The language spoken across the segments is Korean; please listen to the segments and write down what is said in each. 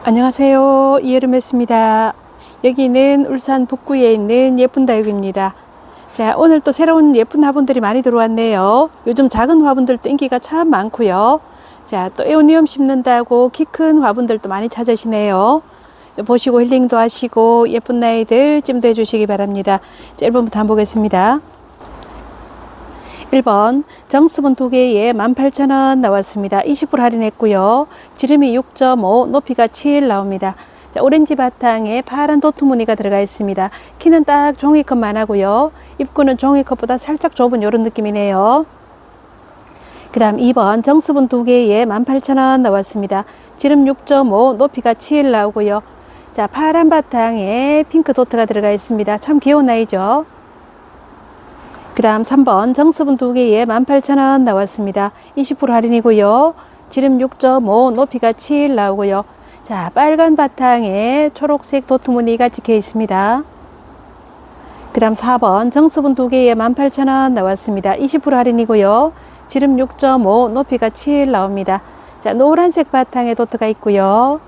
안녕하세요. 이여름했습니다. 여기는 울산 북구에 있는 예쁜 다육입니다. 자, 오늘 또 새로운 예쁜 화분들이 많이 들어왔네요. 요즘 작은 화분들도 인기가 참 많고요. 자, 또 에오니움 심는다고 키 큰 화분들도 많이 찾으시네요. 보시고 힐링도 하시고 예쁜 나이들 찜도 해주시기 바랍니다. 자, 1번부터 한번 보겠습니다. 1번 정수분 2개에 18,000원 나왔습니다. 20% 할인했고요. 지름이 6.5, 높이가 7 나옵니다. 자, 오렌지 바탕에 파란 도트 무늬가 들어가 있습니다. 키는 딱 종이컵만 하고요. 입구는 종이컵보다 살짝 좁은 이런 느낌이네요. 그 다음 2번 정수분 2개에 18,000원 나왔습니다. 지름 6.5, 높이가 7 나오고요. 자, 파란 바탕에 핑크 도트가 들어가 있습니다. 참 귀여운 아이죠. 그 다음 3번 정수분 2개에 18,000원 나왔습니다. 20% 할인이고요. 지름 6.5, 높이가 7 나오고요. 자, 빨간 바탕에 초록색 도트 무늬가 찍혀 있습니다. 그 다음 4번 정수분 2개에 18,000원 나왔습니다. 20% 할인이고요. 지름 6.5, 높이가 7 나옵니다. 자, 노란색 바탕에 도트가 있고요.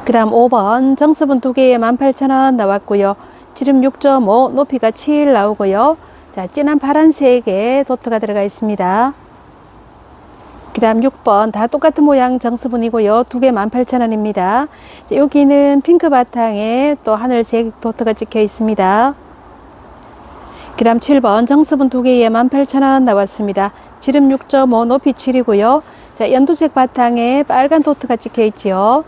그 다음 5번 정수분 2개에 18,000원 나왔고요. 지름 6.5, 높이가 7 나오고요. 자, 진한 파란색에 도트가 들어가 있습니다. 그 다음 6번 다 똑같은 모양 정수분이고요. 2개 18,000원입니다. 자, 여기는 핑크 바탕에 또 하늘색 도트가 찍혀 있습니다. 그 다음 7번 정수분 2개에 18,000원 나왔습니다. 지름 6.5, 높이 7이고요. 자, 연두색 바탕에 빨간 도트가 찍혀 있지요.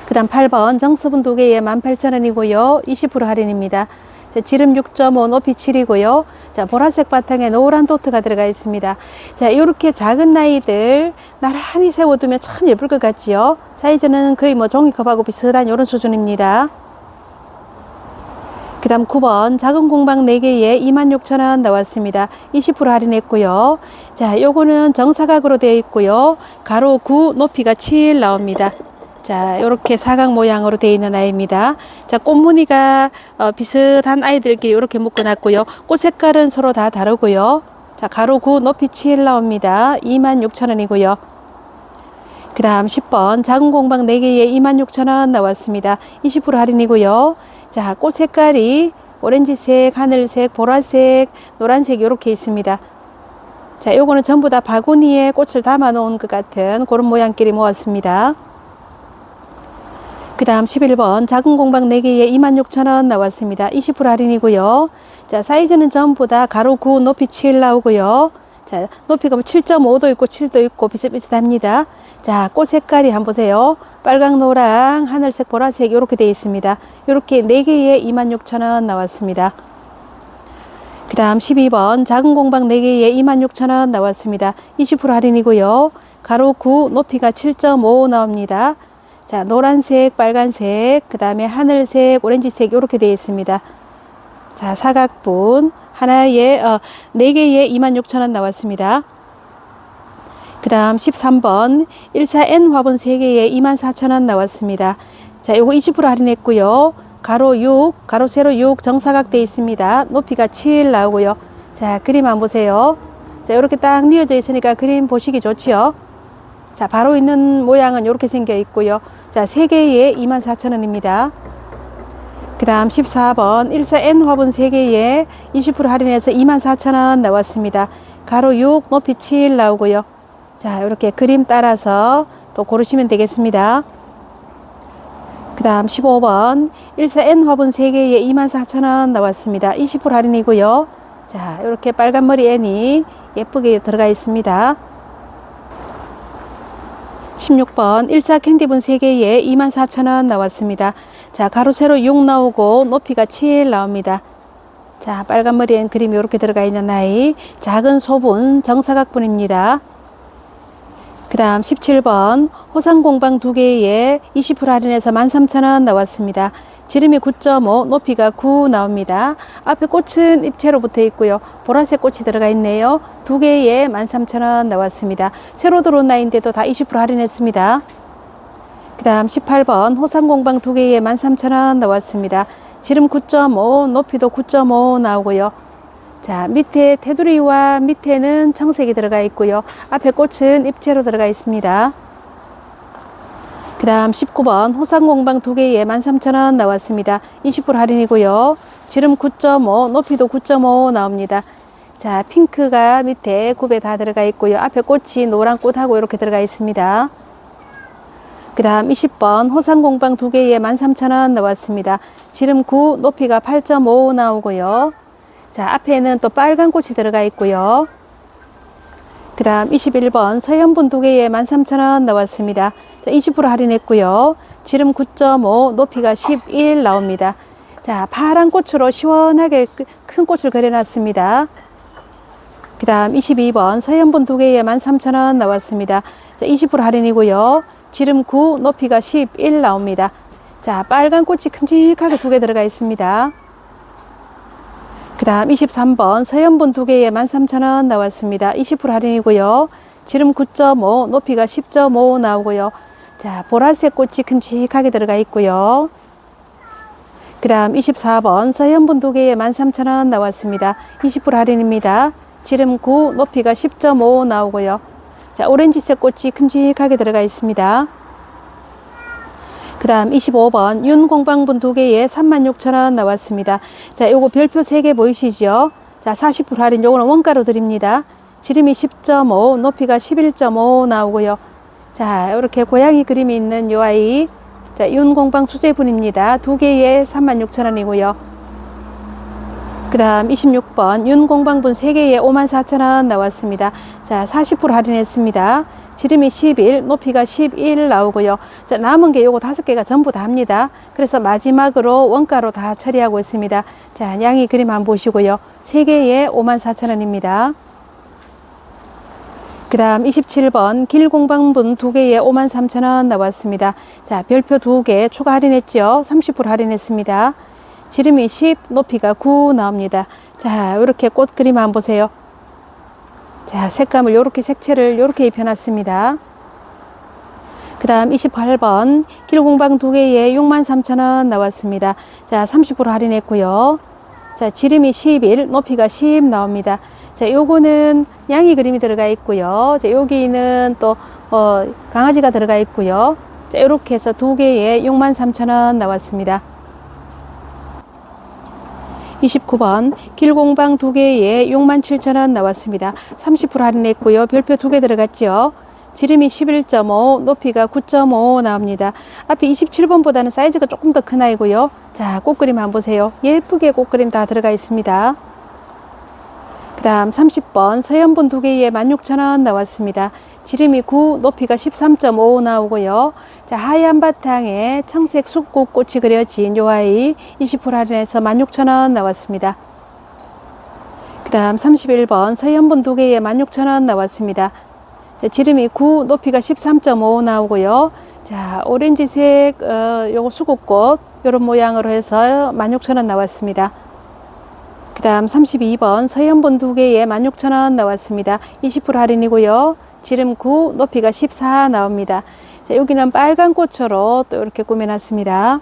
그 다음 8번 정수분 2개에 18,000원이고요. 20% 할인입니다. 자, 지름 6.5, 높이 7이고요. 자, 보라색 바탕에 노란 도트가 들어가 있습니다. 자, 이렇게 작은 나이들 나란히 세워두면 참 예쁠 것 같지요. 사이즈는 거의 뭐 종이컵하고 비슷한 이런 수준입니다. 그 다음 9번 작은 공방 4개에 26,000원 나왔습니다. 20% 할인했고요. 자, 요거는 정사각으로 되어 있고요. 가로 9, 높이가 7 나옵니다. 자, 이렇게 사각 모양으로 되어 있는 아이입니다. 자, 꽃무늬가 비슷한 아이들끼리 이렇게 묶어놨고요. 꽃 색깔은 서로 다 다르고요. 자, 가로 9, 높이 7 나옵니다. 26,000원이고요. 그 다음 10번 작은 공방 4개에 26,000원 나왔습니다. 20% 할인이고요. 자, 꽃 색깔이 오렌지색, 하늘색, 보라색, 노란색 이렇게 있습니다. 자, 요거는 전부 다 바구니에 꽃을 담아 놓은 것 같은 그런 모양끼리 모았습니다. 그 다음 11번 작은 공방 4개에 26,000원 나왔습니다. 20% 할인이고요. 자, 사이즈는 전부 다 가로 9, 높이 7 나오고요. 자, 높이가 7.5도 있고 7도 있고 비슷비슷합니다. 자, 꽃 색깔이 한번 보세요. 빨강, 노랑, 하늘색, 보라색 이렇게 되어 있습니다. 이렇게 4개에 26,000원 나왔습니다. 그 다음 12번 작은 공방 4개에 26,000원 나왔습니다. 20% 할인이고요. 가로 9, 높이가 7.5 나옵니다. 자, 노란색, 빨간색, 그 다음에 하늘색, 오렌지색 이렇게 되어 있습니다. 자, 사각분 하나에 4개에 26,000원 나왔습니다. 그 다음 13번 14N 화분 3개에 24,000원 나왔습니다. 자, 요거 20% 할인했고요. 가로 6, 가로 세로 6 정사각 되어 있습니다. 높이가 7 나오고요. 자, 그림 한번 보세요. 자, 이렇게 딱 뉘어져 있으니까 그림 보시기 좋지요. 자, 바로 있는 모양은 이렇게 생겨 있고요. 자, 3개에 24,000원입니다. 그 다음 14번 14N 화분 3개에 20% 할인해서 24,000원 나왔습니다. 가로 6, 높이 7 나오고요. 자, 이렇게 그림 따라서 또 고르시면 되겠습니다. 그 다음 15번 14N 화분 3개에 24,000원 나왔습니다. 20% 할인이고요. 자, 이렇게 빨간 머리 N이 예쁘게 들어가 있습니다. 16번 14 캔디분 3개에 24,000원 나왔습니다. 자, 가로 세로 6 나오고 높이가 7 나옵니다. 자, 빨간 머리엔 그림이 이렇게 들어가 있는 아이 작은 소분 정사각분입니다. 그 다음 17번 호상공방 2개에 20% 할인해서 13,000원 나왔습니다. 지름이 9.5, 높이가 9 나옵니다. 앞에 꽃은 입체로 붙어 있고요. 보라색 꽃이 들어가 있네요. 2개에 13,000원 나왔습니다. 새로 들어온 나이인데도 다 20% 할인했습니다. 그 다음 18번 호상공방 2개에 13,000원 나왔습니다. 지름 9.5, 높이도 9.5 나오고요. 자, 밑에 테두리와 밑에는 청색이 들어가 있고요. 앞에 꽃은 입체로 들어가 있습니다. 그 다음 19번 호상공방 2개에 13,000원 나왔습니다. 20% 할인이고요. 지름 9.5, 높이도 9.5 나옵니다. 자, 핑크가 밑에 굽에 다 들어가 있고요. 앞에 꽃이 노란 꽃하고 이렇게 들어가 있습니다. 그 다음 20번 호상공방 2개에 13,000원 나왔습니다. 지름 9, 높이가 8.5 나오고요. 자, 앞에는 또 빨간 꽃이 들어가 있고요. 그 다음 21번 서연분 2개에 13,000원 나왔습니다. 자, 20% 할인했고요. 지름 9.5, 높이가 11 나옵니다. 자, 파란 꽃으로 시원하게 큰 꽃을 그려놨습니다. 그 다음 22번 서연분 2개에 13,000원 나왔습니다. 자, 20% 할인이고요. 지름 9, 높이가 11 나옵니다. 자, 빨간 꽃이 큼직하게 2개 들어가 있습니다. 그 다음 23번 서연분 2개에 13,000원 나왔습니다. 20% 할인이고요. 지름 9.5, 높이가 10.5 나오고요. 자, 보라색 꽃이 큼직하게 들어가 있고요. 그 다음 24번 서연분 2개에 13,000원 나왔습니다. 20% 할인입니다. 지름 9, 높이가 10.5 나오고요. 자, 오렌지색 꽃이 큼직하게 들어가 있습니다. 그 다음 25번 윤공방분 2개에 36,000원 나왔습니다. 자, 요거 별표 3개 보이시죠? 자, 40% 할인 요거는 원가로 드립니다. 지름이 10.5, 높이가 11.5 나오고요. 자, 이렇게 고양이 그림이 있는 요 아이. 자, 윤공방 수제분입니다. 2개에 36,000원이고요. 그 다음 26번 윤공방분 3개에 54,000원 나왔습니다. 자, 40% 할인했습니다. 지름이 11, 높이가 11 나오고요. 자, 남은 게 요거 5개가 전부 다 합니다. 그래서 마지막으로 원가로 다 처리하고 있습니다. 자, 양이 그림 한번 보시고요. 3개에 54,000원입니다. 그 다음 27번 길공방분 2개에 53,000원 나왔습니다. 자, 별표 2개 추가 할인했죠. 30% 할인했습니다. 지름이 10, 높이가 9 나옵니다. 자, 이렇게 꽃 그림 한번 보세요. 자, 색감을 이렇게 색채를 이렇게 입혀놨습니다. 그 다음 28번 길공방 2개에 63,000원 나왔습니다. 자, 30% 할인했고요. 자, 지름이 11, 높이가 10 나옵니다. 자, 요거는 양이 그림이 들어가 있고요. 자, 여기는 또 강아지가 들어가 있고요. 자, 이렇게 해서 2개에 63,000원 나왔습니다. 29번 길공방 2개에 67,000원 나왔습니다. 30% 할인했고요. 별표 2개 들어갔죠. 지름이 11.5, 높이가 9.5 나옵니다. 앞에 27번보다는 사이즈가 조금 더 큰 아이고요. 자, 꽃그림 한번 보세요. 예쁘게 꽃그림 다 들어가 있습니다. 그 다음 30번 서연분 2개에 16,000원 나왔습니다. 지름이 9, 높이가 13.5 나오고요. 자, 하얀 바탕에 청색 숫꽃 꽃이 그려진 요 아이 20% 할인해서 16,000원 나왔습니다. 그 다음 31번 서연분 2개에 16,000원 나왔습니다. 자, 지름이 9, 높이가 13.5 나오고요. 자, 오렌지색 요거 수국꽃 요런 모양으로 해서 16,000원 나왔습니다. 그 다음 32번 서연분 2개에 16,000원 나왔습니다. 20% 할인이고요. 지름 9, 높이가 14 나옵니다. 자, 여기는 빨간 꽃으로 또 이렇게 꾸며놨습니다.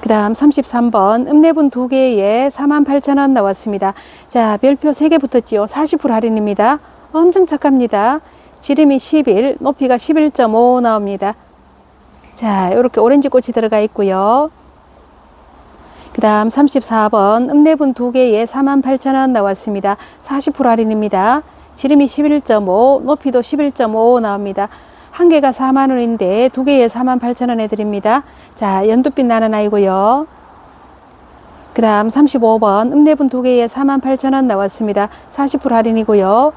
그 다음 33번 읍내분 2개에 48,000원 나왔습니다. 자, 별표 3개 붙었지요. 40% 할인입니다. 엄청 착합니다. 지름이 11, 높이가 11.5 나옵니다. 자, 이렇게 오렌지 꽃이 들어가 있고요. 그 다음 34번 읍내분 2개에 48,000원 나왔습니다. 40% 할인입니다. 지름이 11.5, 높이도 11.5 나옵니다. 한 개가 40,000원인데 2개에 48,000원에 드립니다. 자, 연두빛 나는 아이고요. 그 다음 35번 읍내분 2개에 48,000원 나왔습니다. 40% 할인이고요.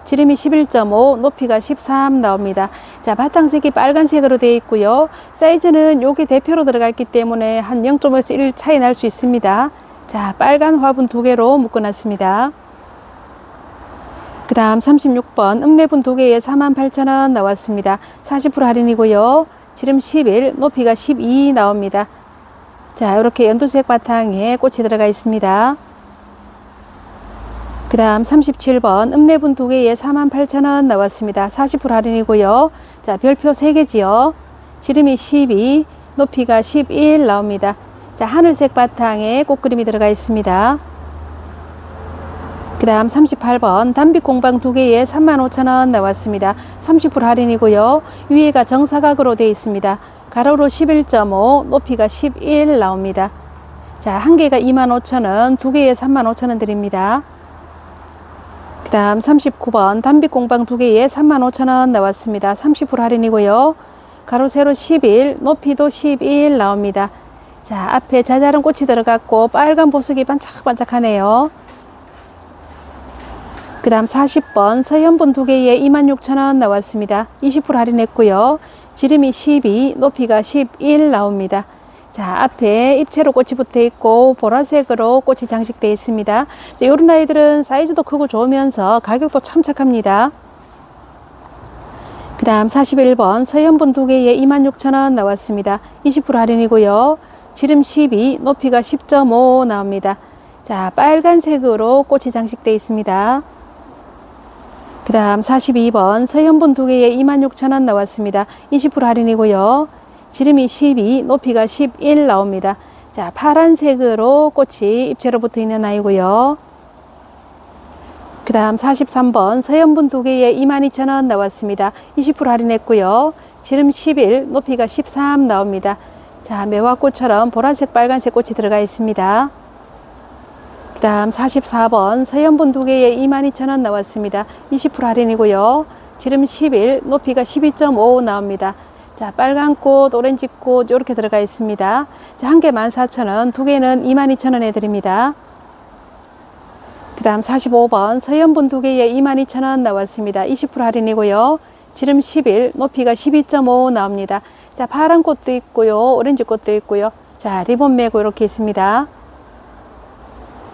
지름이 11.5, 높이가 13 나옵니다. 자, 바탕색이 빨간색으로 되어 있고요. 사이즈는 요게 대표로 들어가 있기 때문에 한 0.5에서 1 차이 날 수 있습니다. 자, 빨간 화분 2개로 묶어놨습니다. 그 다음 36번 읍내분 2개에 48,000원 나왔습니다. 40% 할인이고요. 지름 11, 높이가 12 나옵니다. 자, 이렇게 연두색 바탕에 꽃이 들어가 있습니다. 그 다음 37번 읍내분 2개에 48,000원 나왔습니다. 40% 할인이고요. 자, 별표 3개지요. 지름이 12, 높이가 11 나옵니다. 자, 하늘색 바탕에 꽃그림이 들어가 있습니다. 그 다음 38번 단빛 공방 2개에 35,000원 나왔습니다. 30% 할인이고요. 위에가 정사각으로 되어 있습니다. 가로로 11.5, 높이가 11 나옵니다. 자, 한 개가 25,000원, 2개에 35,000원 드립니다. 그 다음 39번 단빛 공방 2개에 35,000원 나왔습니다. 30% 할인이고요. 가로 세로 11, 높이도 11 나옵니다. 자, 앞에 자잘한 꽃이 들어갔고 빨간 보석이 반짝반짝하네요. 그 다음 40번 서연분 2개에 26,000원 나왔습니다. 20% 할인했고요. 지름이 12, 높이가 11 나옵니다. 자, 앞에 입체로 꽃이 붙어 있고 보라색으로 꽃이 장식되어 있습니다. 이런 아이들은 사이즈도 크고 좋으면서 가격도 참 착합니다. 그 다음 41번 서연분 2개에 26,000원 나왔습니다. 20% 할인이고요. 지름 12, 높이가 10.5 나옵니다. 자, 빨간색으로 꽃이 장식되어 있습니다. 그 다음 42번 서연분 2개에 26,000원 나왔습니다. 20% 할인이고요. 지름이 12, 높이가 11 나옵니다. 자, 파란색으로 꽃이 입체로 붙어 있는 아이고요. 그 다음 43번 서연분 2개에 22,000원 나왔습니다. 20% 할인했고요. 지름 11, 높이가 13 나옵니다. 자, 매화꽃처럼 보라색 빨간색 꽃이 들어가 있습니다. 그 다음 44번 서연분 2개에 22,000원 나왔습니다. 20% 할인이고요. 지름 11, 높이가 12.5 나옵니다. 자, 빨간 꽃, 오렌지 꽃 이렇게 들어가 있습니다. 자, 한 개 14,000원, 두 개는 22,000원에 드립니다. 그 다음 45번 서연분 2개에 22,000원 나왔습니다. 20% 할인이고요. 지름 11, 높이가 12.5 나옵니다. 자, 파란 꽃도 있고요. 오렌지 꽃도 있고요. 자, 리본 매고 이렇게 있습니다.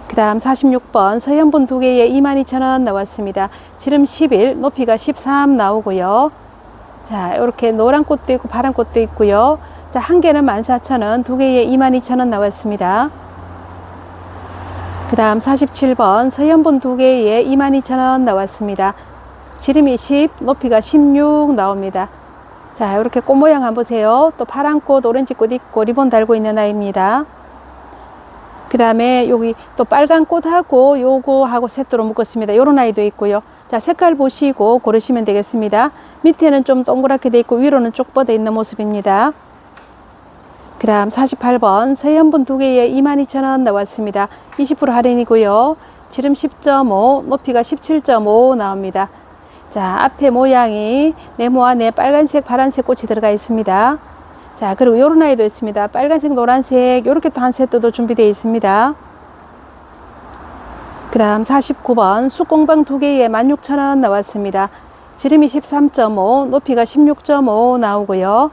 그 다음 46번 서연분 2개에 22,000원 나왔습니다. 지름 11, 높이가 13 나오고요. 자, 이렇게 노란 꽃도 있고 파란 꽃도 있고요. 자, 한 개는 14,000원, 두 개에 22,000원 나왔습니다. 그 다음 47번 서연분 2개에 22,000원 나왔습니다. 지름이 10, 높이가 16 나옵니다. 자, 이렇게 꽃 모양 한번 보세요. 또 파란 꽃, 오렌지 꽃 있고 리본 달고 있는 아이입니다. 그 다음에 여기 또 빨간 꽃하고 요거하고 세트로 묶었습니다. 요런 아이도 있고요. 자, 색깔 보시고 고르시면 되겠습니다. 밑에는 좀 동그랗게 돼 있고 위로는 쭉 뻗어 있는 모습입니다. 그 다음 48번 서연분 2개에 22,000원 나왔습니다. 20% 할인이고요. 지름 10.5, 높이가 17.5 나옵니다. 자, 앞에 모양이 네모 안에 빨간색, 파란색 꽃이 들어가 있습니다. 자, 그리고 요런 아이도 있습니다. 빨간색, 노란색 요렇게 또 한 세트도 준비되어 있습니다. 그 다음 49번 쑥공방 2개에 16,000원 나왔습니다. 지름이 13.5, 높이가 16.5 나오고요.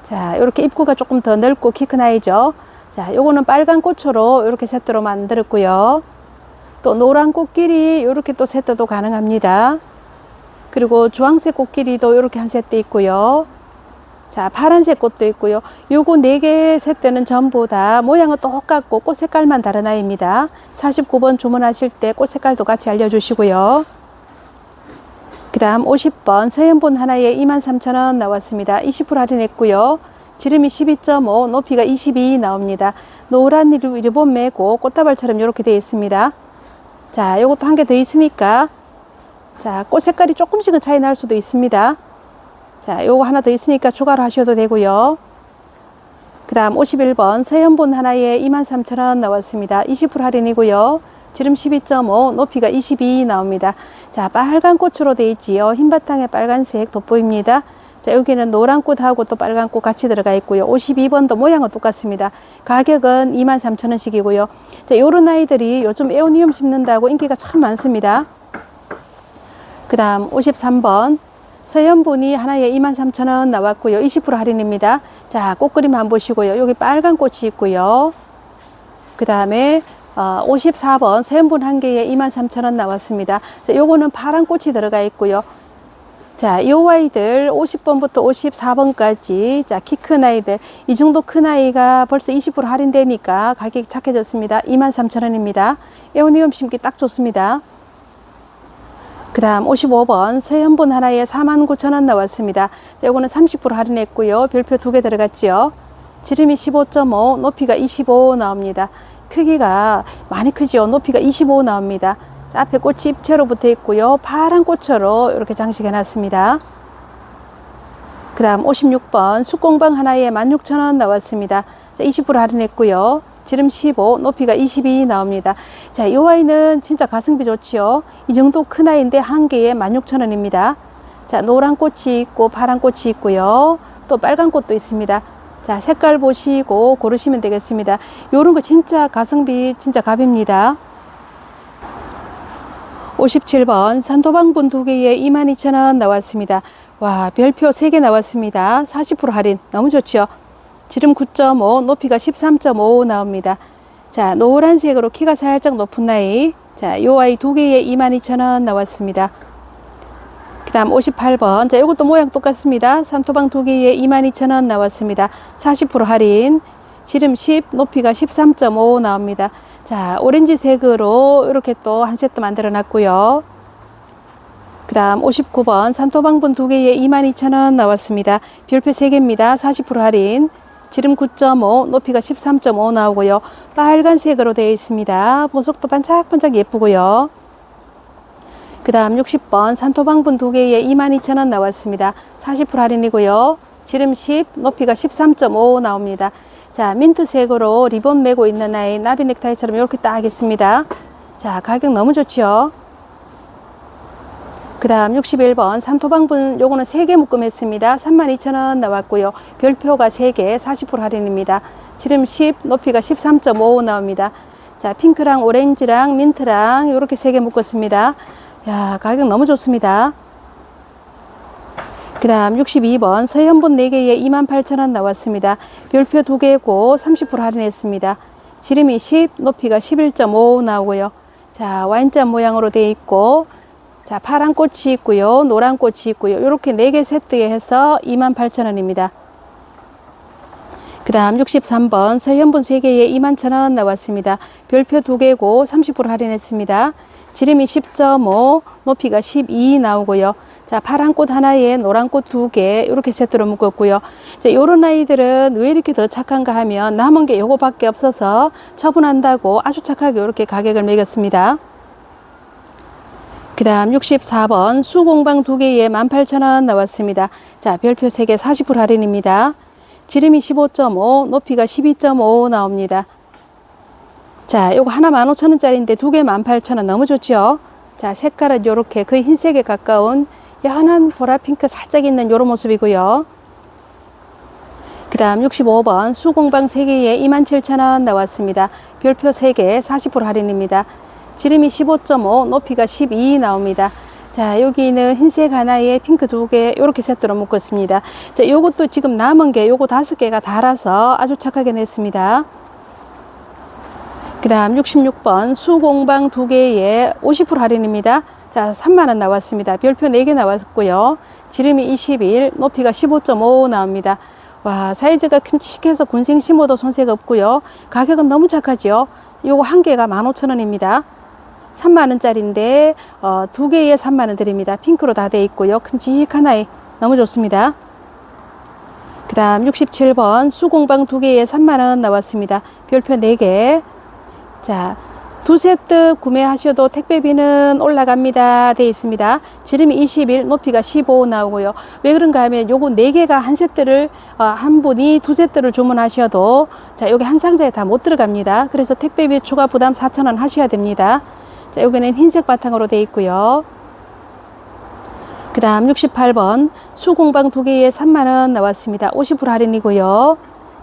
자, 요렇게 입구가 조금 더 넓고 키 큰 아이죠. 자, 요거는 빨간 꽃으로 요렇게 세트로 만들었고요. 또 노란 꽃길이 요렇게 또 세트도 가능합니다. 그리고 주황색 꽃길이도 요렇게 한 세트 있고요. 자, 파란색 꽃도 있고요. 요거 4개 세트는 전부 다 모양은 똑같고 꽃 색깔만 다른 아이입니다. 49번 주문하실 때 꽃 색깔도 같이 알려주시고요. 그 다음 50번 서연분 하나에 23,000원 나왔습니다. 20% 할인했고요. 지름이 12.5, 높이가 22 나옵니다. 노란 리본 매고 꽃다발처럼 이렇게 되어 있습니다. 자, 요것도 한 개 더 있으니까 자, 꽃 색깔이 조금씩은 차이 날 수도 있습니다. 자, 요거 하나 더 있으니까 추가로 하셔도 되고요. 그 다음 51번 서연분 하나에 23,000원 나왔습니다. 20% 할인이고요. 지름 12.5, 높이가 22 나옵니다. 자, 빨간 꽃으로 되어 있지요. 흰 바탕에 빨간색 돋보입니다. 자, 여기는 노란 꽃하고 또 빨간 꽃 같이 들어가 있고요. 52번도 모양은 똑같습니다. 가격은 23,000원씩이고요. 자, 요런 아이들이 요즘 에오니움 심는다고 인기가 참 많습니다. 그 다음 53번 서연분이 하나에 23,000원 나왔고요. 20% 할인입니다. 자, 꽃그림 한번 보시고요. 여기 빨간 꽃이 있고요. 그 다음에 54번 서연분 한 개에 23,000원 나왔습니다. 자, 요거는 파란 꽃이 들어가 있고요. 자, 요 아이들 50번부터 54번까지 자, 키 큰 아이들 이 정도 큰 아이가 벌써 20% 할인되니까 가격이 착해졌습니다. 23,000원입니다. 에오니움 심기 딱 좋습니다. 그 다음 55번 서연분 하나에 49,000원 나왔습니다. 자, 요거는 30% 할인했고요. 별표 2개 들어갔지요. 지름이 15.5, 높이가 25 나옵니다. 크기가 많이 크죠. 높이가 25 나옵니다. 자, 자, 앞에 꽃이 입체로 붙어 있고요. 파란 꽃으로 이렇게 장식해 놨습니다. 그 다음 56번 숯공방 하나에 16,000원 나왔습니다. 자, 20% 할인했고요. 지름 15, 높이가 22 나옵니다. 자, 이 아이는 진짜 가성비 좋지요. 이 정도 큰 아이인데 한 개에 16,000원입니다. 자, 노란 꽃이 있고 파란 꽃이 있고요. 또 빨간 꽃도 있습니다. 자, 색깔 보시고 고르시면 되겠습니다. 요런 거 진짜 가성비 진짜 갑입니다. 57번 산토방분 2개에 22,000원 나왔습니다. 와, 별표 3개 나왔습니다. 40% 할인 너무 좋죠. 지름 9.5, 높이가 13.5 나옵니다. 자, 노란색으로 키가 살짝 높은 아이. 자, 요 아이 2개에 22,000원 나왔습니다. 그 다음 58번. 자, 요것도 모양 똑같습니다. 산토방 2개에 22,000원 나왔습니다. 40% 할인. 지름 10, 높이가 13.5 나옵니다. 자, 오렌지색으로 이렇게 또 한 세트 만들어 놨고요. 그 다음 59번 산토방분 2개에 22,000원 나왔습니다. 별표 3개입니다. 40% 할인. 지름 9.5, 높이가 13.5 나오고요. 빨간색으로 되어 있습니다. 보석도 반짝반짝 예쁘고요. 그 다음 60번 산토방분 2개에 22,000원 나왔습니다. 40% 할인이고요. 지름 10, 높이가 13.5 나옵니다. 자, 민트색으로 리본 매고 있는 아이 나비 넥타이처럼 이렇게 딱 있습니다. 자, 가격 너무 좋죠. 그 다음 61번 산토방분 요거는 3개 묶음했습니다. 32,000원 나왔고요. 별표가 3개 40% 할인입니다. 지름 10, 높이가 13.5 나옵니다. 자, 핑크랑 오렌지랑 민트랑 이렇게 3개 묶었습니다. 야, 가격 너무 좋습니다. 그 다음 62번 서현분 4개에 28,000원 나왔습니다. 별표 2개고 30% 할인했습니다. 지름이 10, 높이가 11.5 나오고요. 자, 와인잔 모양으로 되어 있고, 자, 파란 꽃이 있고요. 노란 꽃이 있고요. 이렇게 4개 세트에 해서 28,000원입니다. 그 다음 63번 서현분 3개에 21,000원 나왔습니다. 별표 2개고 30% 할인했습니다. 지름이 10.5, 높이가 12 나오고요. 자, 파란 꽃 하나에 노란 꽃 2개 이렇게 세트로 묶었고요. 자, 요런 아이들은 왜 이렇게 더 착한가 하면 남은 게 요거밖에 없어서 처분한다고 아주 착하게 이렇게 가격을 매겼습니다. 그 다음 64번 수공방 2개에 18,000원 나왔습니다. 자, 별표 3개 40% 할인입니다. 지름이 15.5, 높이가 12.5 나옵니다. 자, 요거 하나 15,000원짜리인데 2개 18,000원 너무 좋죠. 자, 색깔은 요렇게 거의 흰색에 가까운 연한 보라핑크 살짝 있는 요런 모습이고요. 그 다음 65번 수공방 3개에 27,000원 나왔습니다. 별표 3개 40% 할인입니다. 지름이 15.5, 높이가 12 나옵니다. 자, 여기는 흰색 하나에 핑크 2개 이렇게 세트로 묶었습니다. 자, 요것도 지금 남은 게 요거 5개가 달아서 아주 착하게 냈습니다. 그 다음 66번 수공방 2개에 50% 할인입니다. 자, 3만원 나왔습니다. 별표 4개 나왔고요. 지름이 21, 높이가 15.5 나옵니다. 와, 사이즈가 큼직해서 군생 심어도 손색 없고요. 가격은 너무 착하죠. 요거 한 개가 15,000원입니다. 3만원짜리인데 2개에 3만원 드립니다. 핑크로 다 되어 있고요. 큼직한 아이 너무 좋습니다. 그 다음 67번 수공방 2개에 3만원 나왔습니다. 별표 4개. 자, 2세트 구매하셔도 택배비는 올라갑니다. 되어 있습니다. 지름이 21, 높이가 15 나오고요. 왜 그런가 하면 요거 4개가 한 세트를 한 분이 2세트를 주문하셔도 자, 여기 한 상자에 다 못 들어갑니다. 그래서 택배비 추가 부담 4,000원 하셔야 됩니다. 자, 여기는 흰색 바탕으로 되어 있고요. 그 다음 68번 수공방 2개에 3만원 나왔습니다. 50% 할인이고요.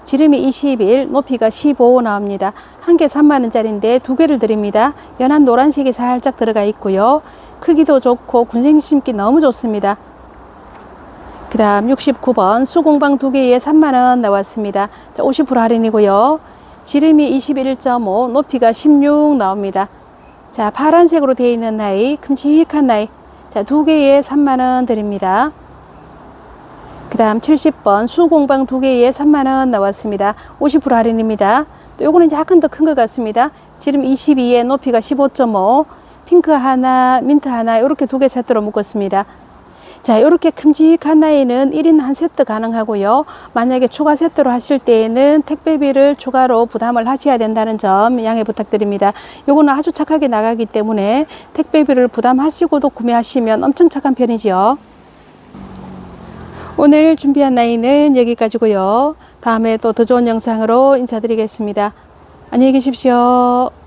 지름이 21, 높이가 15 나옵니다. 한 개 3만원짜리인데 2개를 드립니다. 연한 노란색이 살짝 들어가 있고요. 크기도 좋고 군생 심기 너무 좋습니다. 그 다음 69번 수공방 2개에 3만원 나왔습니다. 자, 50% 할인이고요. 지름이 21.5, 높이가 16 나옵니다. 자, 파란색으로 되어 있는 나이, 큼직한 나이. 자, 2개에 3만원 드립니다. 그 다음 70번 수공방 2개에 3만원 나왔습니다. 50% 할인입니다. 또 요거는 약간 더 큰 것 같습니다. 지름 22에 높이가 15.5, 핑크 하나, 민트 하나 이렇게 2개 세트로 묶었습니다. 자, 이렇게 큼직한 나이는 1인 한 세트 가능하고요. 만약에 추가 세트로 하실 때에는 택배비를 추가로 부담을 하셔야 된다는 점 양해 부탁드립니다. 요거는 아주 착하게 나가기 때문에 택배비를 부담하시고도 구매하시면 엄청 착한 편이지요. 오늘 준비한 나이는 여기까지고요. 다음에 또 더 좋은 영상으로 인사드리겠습니다. 안녕히 계십시오.